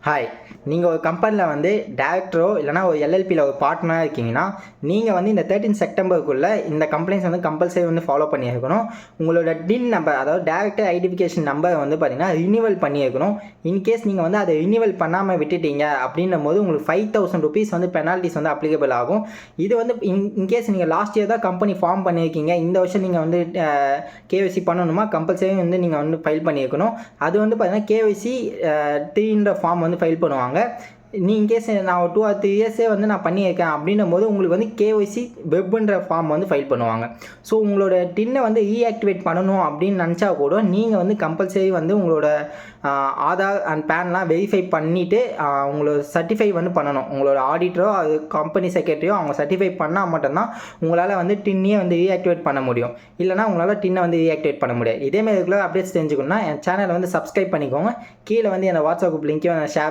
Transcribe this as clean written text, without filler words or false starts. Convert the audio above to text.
Hi. நீங்கள் ஒரு கம்பெனியில் வந்து டேரக்டரோ இல்லைனா ஒரு எல்எல்பியில் ஒரு பார்ட்னராக இருக்கீங்கன்னா, நீங்கள் வந்து இந்த 13 செப்டம்பருக்குள்ளே இந்த கம்ப்ளைண்ட்ஸ் வந்து கம்பல்சரி வந்து ஃபாலோ பண்ணியிருக்கணும். உங்களோட டின் நம்பர், அதாவது டேரக்டர் ஐடென்டிஃபிகேஷன் நம்பரை வந்து பார்த்தீங்கன்னா ரினிவல் பண்ணியிருக்கணும். இன்கேஸ் நீங்கள் வந்து அதை ரினிவல் பண்ணாமல் விட்டுட்டீங்க அப்படின்னும் போது உங்களுக்கு ₹5,000 வந்து பெனால்ட்டிஸ் வந்து அப்ளிகபிள் ஆகும். இது வந்து இன்கேஸ் நீங்கள் லாஸ்ட் இயர் தான் கம்பெனி ஃபார்ம் பண்ணியிருக்கீங்க, இந்த வருஷம் நீங்கள் வந்து கேஒய்சி பண்ணணுமா, கம்பல்சரி வந்து நீங்கள் வந்து ஃபைல் பண்ணியிருக்கணும். அது வந்து பார்த்தீங்கன்னா கேஒய்சி 3ன்ற ஃபார்ம் வந்து ஃபைல் பண்ணுவாங்க. நீ இன்கேஸ் நான் ஒரு 2 or 3 இயர்ஸே வந்து நான் பண்ணியிருக்கேன் அப்படின்னும் போது உங்களுக்கு வந்து கேஒய்சி வெப்ன்ற ஃபார்ம் வந்து ஃபைல் பண்ணுவாங்க. ஸோ உங்களோட டின்னை வந்து ரீஆக்டிவேட் பண்ணணும் அப்படின்னு நினச்சா கூட நீங்கள் வந்து கம்பல்சரி வந்து உங்களோட ஆதார் அண்ட் பேன்லாம் வெரிஃபை பண்ணிவிட்டு உங்களோட சர்டிஃபை வந்து பண்ணணும். உங்களோட ஆடிட்டரோ அது கம்பெனி செக்ரட்டரியோ அவங்க சர்டிஃபை பண்ணால் மட்டும்தான் உங்களால் வந்து டின்னையே வந்து ரீஆக்டிவேட் பண்ண முடியும். இல்லைனா உங்களால் டின்னை வந்து ரீஆக்டிவேட் பண்ண முடியாது. இதேமாதிரி ரெகுலர் அப்டேட்ஸ் தெரிஞ்சுக்கணும்னா என் சேனலை வந்து சப்ஸ்கிரைப் பண்ணிக்கோங்க. கீழே வந்து என்னோட வாட்ஸ்அப் லிங்க்கையும் ஷேர்